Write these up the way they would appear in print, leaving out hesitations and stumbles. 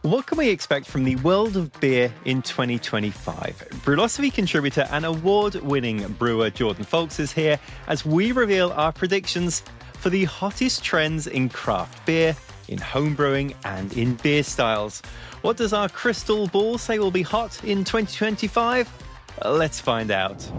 What can we expect from the world of beer in 2025? Brülosophy contributor and award-winning brewer Jordan Folks is here as we reveal our predictions for the hottest trends in craft beer, in homebrewing, and in beer styles. What does our crystal ball say will be hot in 2025? Let's find out.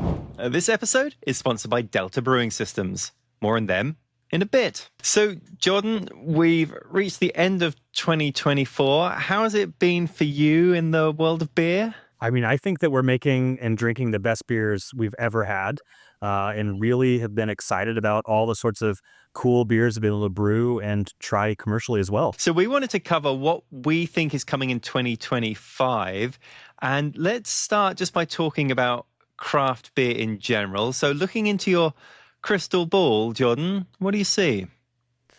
This episode is sponsored by Delta Brewing Systems. More on them in a bit. So, Jordan, we've reached the end of 2024. How has it been for you in the world of beer? I mean, I think that we're making and drinking the best beers we've ever had, and really have been excited about all the sorts of cool beers we've been able to brew and try commercially as well. So we wanted to cover what we think is coming in 2025. And let's start just by talking about craft beer in general. So looking into your crystal ball, Jordan, what do you see?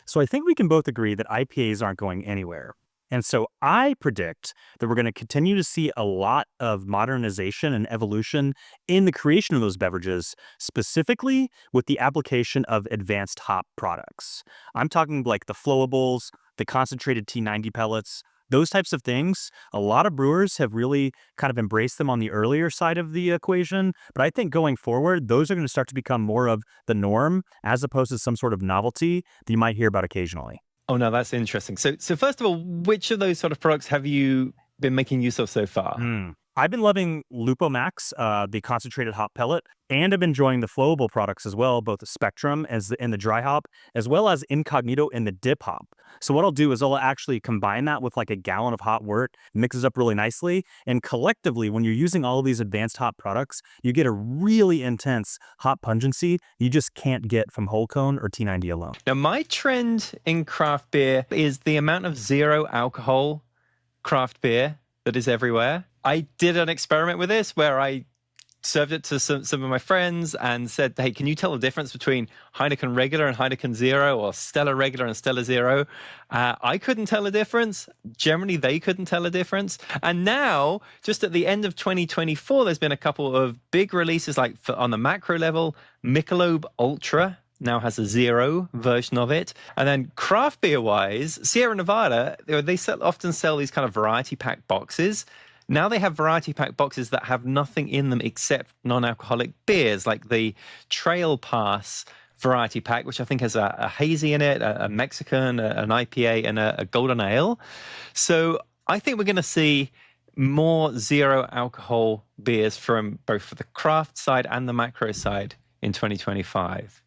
So I think we can both agree that IPAs aren't going anywhere. And so I predict that we're going to continue to see a lot of modernization and evolution in the creation of those beverages, specifically with the application of advanced hop products. I'm talking like the flowables, the concentrated T90 pellets, those types of things. A lot of brewers have really kind of embraced them on the earlier side of the equation. But I think going forward, those are going to start to become more of the norm as opposed to some sort of novelty that you might hear about occasionally. Oh, no, that's interesting. So first of all, which of those sort of products have you been making use of so far? I've been loving Lupo Max, the concentrated hop pellet, and I've been enjoying the flowable products as well, both the Spectrum and the dry hop, as well as Incognito and the dip hop. So what I'll do is I'll actually combine that with like a gallon of hot wort, mixes up really nicely, and collectively, when you're using all of these advanced hop products, you get a really intense hop pungency you just can't get from whole cone or T90 alone. Now, my trend in craft beer is the amount of zero alcohol craft beer that is everywhere. I did an experiment with this where I served it to some of my friends and said, hey, can you tell the difference between Heineken Regular and Heineken Zero, or Stella Regular and Stella Zero? I couldn't tell a difference. Generally, they couldn't tell a difference. And now, just at the end of 2024, there's been a couple of big releases, like on the macro level, Michelob Ultra now has a zero version of it. And then craft beer wise, Sierra Nevada, they often sell these kind of variety pack boxes. Now they have variety pack boxes that have nothing in them except non-alcoholic beers, like the Trail Pass variety pack, which I think has a hazy in it, a Mexican, an IPA, and a golden ale. So I think we're going to see more zero alcohol beers from both the craft side and the macro side in 2025.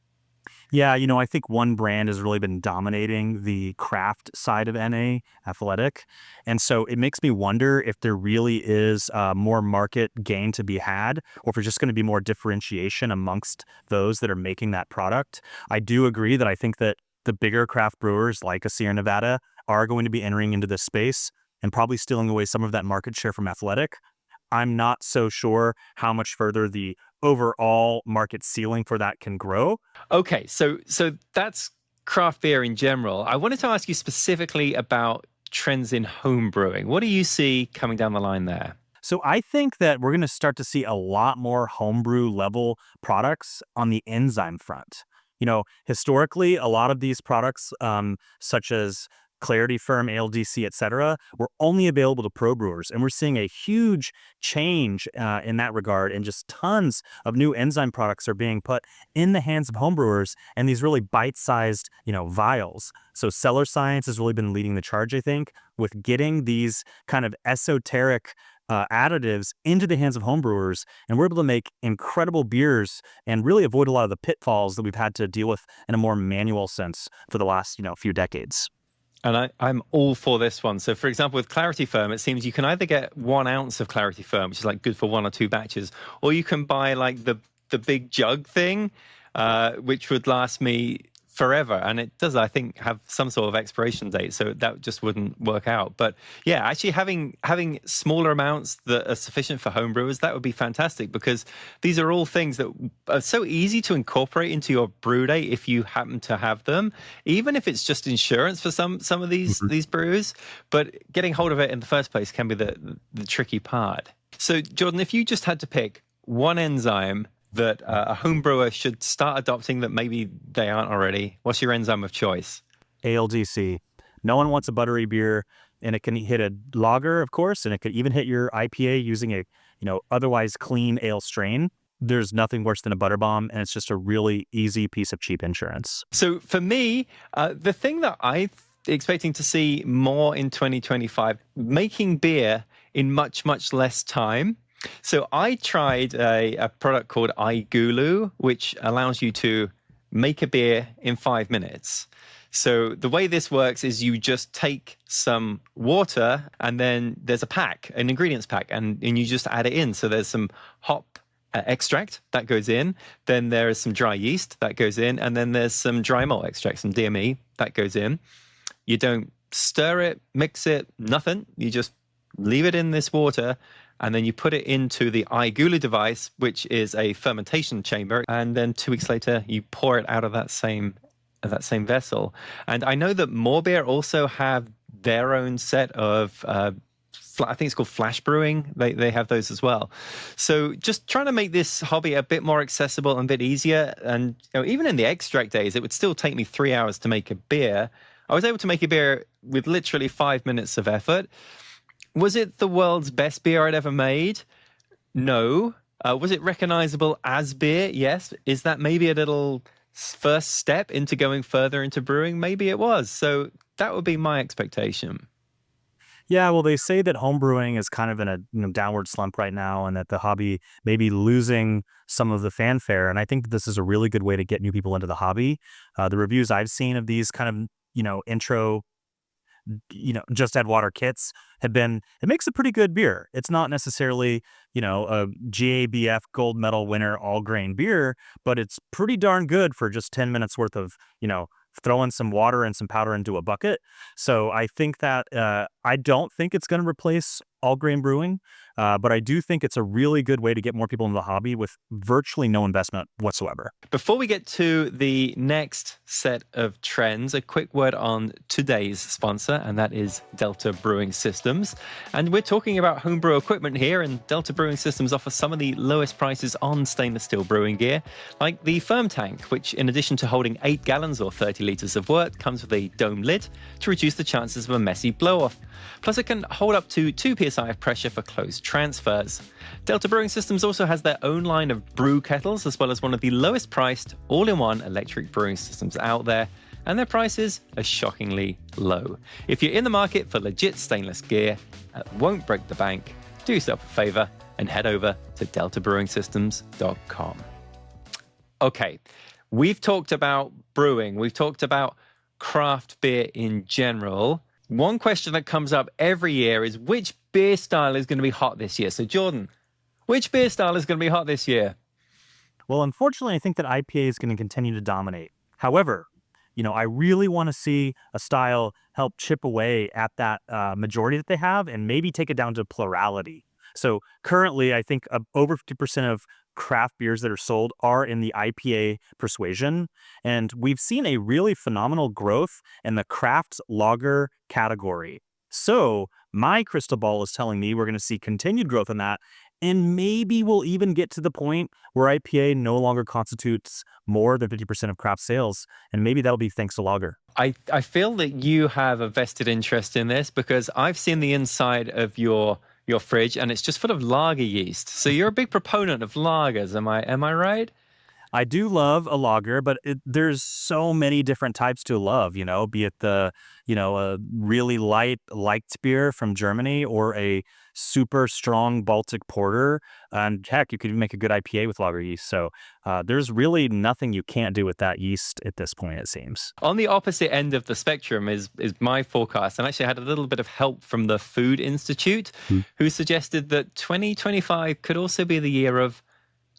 Yeah, I think one brand has really been dominating the craft side of NA, Athletic. And so it makes me wonder if there really is more market gain to be had, or if it's just going to be more differentiation amongst those that are making that product. I do agree that I think that the bigger craft brewers like a Sierra Nevada are going to be entering into this space and probably stealing away some of that market share from Athletic. I'm not so sure how much further the overall market ceiling for that can grow. Okay, so that's craft beer in general. I wanted to ask you specifically about trends in home brewing. What do you see coming down the line there? So I think that we're going to start to see a lot more homebrew level products on the enzyme front. Historically, a lot of these products, such as Clarity Firm, ALDC, et cetera, were only available to pro brewers. And we're seeing a huge change in that regard. And just tons of new enzyme products are being put in the hands of homebrewers and these really bite-sized, vials. So Cellar Science has really been leading the charge, I think, with getting these kind of esoteric additives into the hands of homebrewers, and we're able to make incredible beers and really avoid a lot of the pitfalls that we've had to deal with in a more manual sense for the last, few decades. And I'm all for this one. So, for example, with Clarity Firm, it seems you can either get 1 ounce of Clarity Firm, which is like good for 1 or 2 batches, or you can buy like the big jug thing, which would last me forever. And it does, I think, have some sort of expiration date. So that just wouldn't work out. But yeah, actually having smaller amounts that are sufficient for home brewers, that would be fantastic, because these are all things that are so easy to incorporate into your brew day if you happen to have them, even if it's just insurance for some of these brewers. But getting hold of it in the first place can be the tricky part. So Jordan, if you just had to pick one enzyme that a home brewer should start adopting that maybe they aren't already, what's your enzyme of choice? ALDC. No one wants a buttery beer and it can hit a lager, of course, and it could even hit your IPA using a otherwise clean ale strain. There's nothing worse than a butter bomb, and it's just a really easy piece of cheap insurance. So for me, the thing that I'm expecting to see more in 2025, making beer in much, much less time. So I tried a product called iGulu, which allows you to make a beer in 5 minutes. So the way this works is you just take some water and then there's a pack, an ingredients pack, and you just add it in. So there's some hop extract that goes in, then there is some dry yeast that goes in, and then there's some dry malt extract, some DME that goes in. You don't stir it, mix it, nothing. You just leave it in this water, and then you put it into the iGulu device, which is a fermentation chamber, and then 2 weeks later you pour it out of that same vessel. And I know that More Beer also have their own set of I think it's called flash brewing. They have those as well. So just trying to make this hobby a bit more accessible and a bit easier. And even in the extract days, it would still take me 3 hours to make a beer. I was able to make a beer with literally 5 minutes of effort. Was it the world's best beer I'd ever made? No. Was it recognizable as beer? Yes. Is that maybe a little first step into going further into brewing? Maybe it was. So that would be my expectation. Yeah, well, they say that homebrewing is kind of in a downward slump right now, and that the hobby may be losing some of the fanfare. And I think this is a really good way to get new people into the hobby. The reviews I've seen of these kind of intro just add water kits have been, it makes a pretty good beer. It's not necessarily a GABF gold medal winner all grain beer, but it's pretty darn good for just 10 minutes worth of throwing some water and some powder into a bucket. So I think that I don't think it's going to replace all grain brewing, but I do think it's a really good way to get more people into the hobby with virtually no investment whatsoever. Before we get to the next set of trends, a quick word on today's sponsor, and that is Delta Brewing Systems. And we're talking about homebrew equipment here, and Delta Brewing Systems offers some of the lowest prices on stainless steel brewing gear, like the Firm Tank, which in addition to holding 8 gallons or 30 liters of wort, comes with a dome lid to reduce the chances of a messy blow-off. Plus, it can hold up to 2 psi of pressure for closed transfers. Delta Brewing Systems also has their own line of brew kettles, as well as one of the lowest priced all-in-one electric brewing systems out there, and their prices are shockingly low. If you're in the market for legit stainless gear that won't break the bank, do yourself a favor and head over to deltabrewingsystems.com. Okay, we've talked about brewing, we've talked about craft beer in general. One question that comes up every year is which beer style is going to be hot this year? So Jordan, which beer style is going to be hot this year? Well, unfortunately, I think that IPA is going to continue to dominate. However, I really want to see a style help chip away at that majority that they have and maybe take it down to plurality. So currently, I think over 50% of craft beers that are sold are in the IPA persuasion. And we've seen a really phenomenal growth in the craft lager category. So my crystal ball is telling me we're going to see continued growth in that. And maybe we'll even get to the point where IPA no longer constitutes more than 50% of craft sales. And maybe that'll be thanks to lager. I feel that you have a vested interest in this because I've seen the inside of your fridge and it's just full of lager yeast. So you're a big proponent of lagers. Am I right? I do love a lager, but there's so many different types to love, be it a really light beer from Germany or a super strong Baltic porter. And heck, you could even make a good IPA with lager yeast. So there's really nothing you can't do with that yeast at this point, it seems. On the opposite end of the spectrum is my forecast. And actually I had a little bit of help from the Food Institute, who suggested that 2025 could also be the year of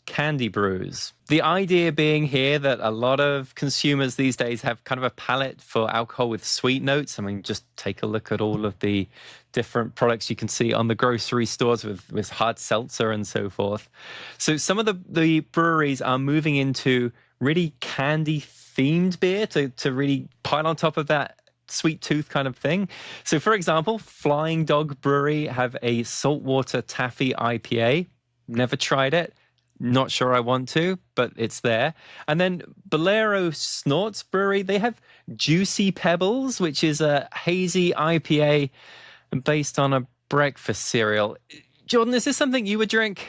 candy brews. The idea being here that a lot of consumers these days have kind of a palate for alcohol with sweet notes. I mean, just take a look at all of the different products you can see on the grocery stores with hard seltzer and so forth. So some of the breweries are moving into really candy themed beer to really pile on top of that sweet tooth kind of thing. So for example, Flying Dog Brewery have a saltwater taffy IPA. Never tried it. Not sure I want to, but it's there. And then Bolero Snorts Brewery, they have Juicy Pebbles, which is a hazy IPA based on a breakfast cereal. Jordan, is this something you would drink?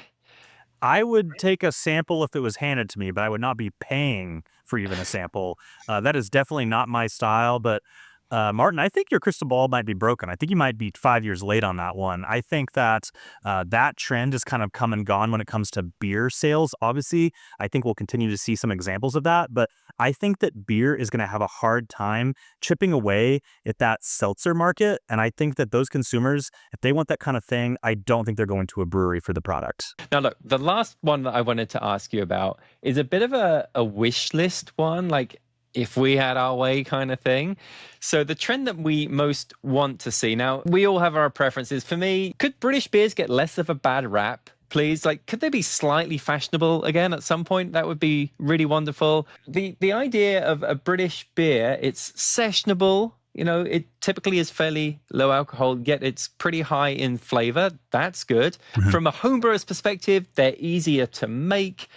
I would take a sample if it was handed to me, but I would not be paying for even a sample. That is definitely not my style. But Martin, I think your crystal ball might be broken. I think you might be 5 years late on that one. I think that that trend has kind of come and gone when it comes to beer sales. Obviously, I think we'll continue to see some examples of that. But I think that beer is going to have a hard time chipping away at that seltzer market. And I think that those consumers, if they want that kind of thing, I don't think they're going to a brewery for the product. Now, look, the last one that I wanted to ask you about is a bit of a wish list one, like if we had our way kind of thing. So, the trend that we most want to see now, we all have our preferences. For me, could British beers get less of a bad rap? Please, like, could they be slightly fashionable again at some point? That would be really wonderful. The idea of a British beer, it's sessionable. You know, it typically is fairly low alcohol, yet it's pretty high in flavor. That's good. From a homebrewer's perspective, they're easier to make.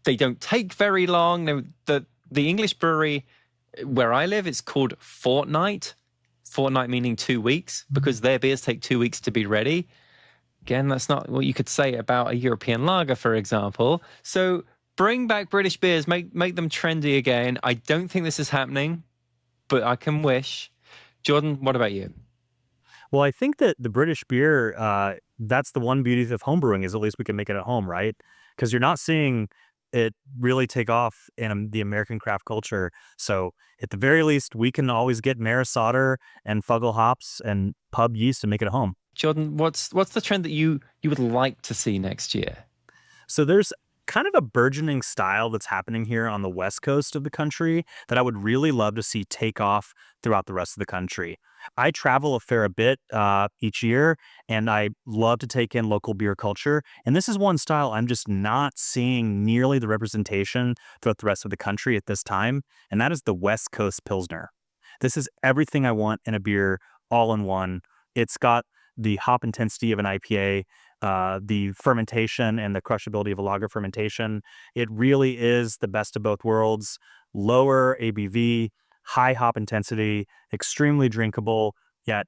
They don't take very long. The English brewery where I live, it's called Fortnight. Fortnight meaning 2 weeks, because their beers take 2 weeks to be ready. Again, that's not what you could say about a European lager, for example. So bring back British beers, make them trendy again. I don't think this is happening, but I can wish. Jordan, what about you? Well, I think that the British beer, that's the one beauty of homebrewing is at least we can make it at home, right? Because you're not seeing it really take off in the American craft culture. So at the very least, we can always get Maris Otter and Fuggle hops and pub yeast and make it at home. Jordan, what's the trend that you would like to see next year? So there's kind of a burgeoning style that's happening here on the west coast of the country that I would really love to see take off throughout the rest of the country. I travel a fair bit each year, and I love to take in local beer culture. And this is one style I'm just not seeing nearly the representation throughout the rest of the country at this time, and that is the West Coast Pilsner. This is everything I want in a beer all in one. It's got the hop intensity of an IPA, the fermentation and the crushability of a lager fermentation. It really is the best of both worlds. Lower ABV, high hop intensity, extremely drinkable, yet,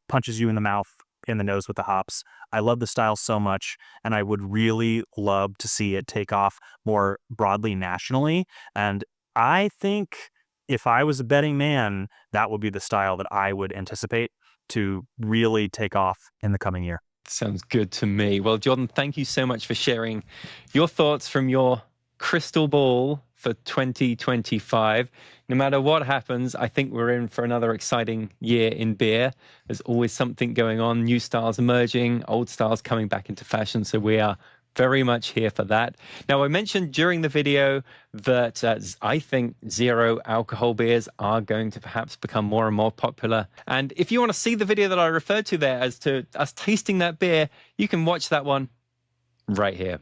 punches you in the mouth, in the nose with the hops. I love the style so much, and I would really love to see it take off more broadly nationally. And I think if I was a betting man, that would be the style that I would anticipate to really take off in the coming year. Sounds good to me. Well, Jordan, thank you so much for sharing your thoughts from your crystal ball for 2025. No matter what happens, I think we're in for another exciting year in beer. There's always something going on, new styles emerging, old styles coming back into fashion. So we are very much here for that. Now, I mentioned during the video that I think zero alcohol beers are going to perhaps become more and more popular. And if you want to see the video that I referred to there as to us tasting that beer, you can watch that one right here.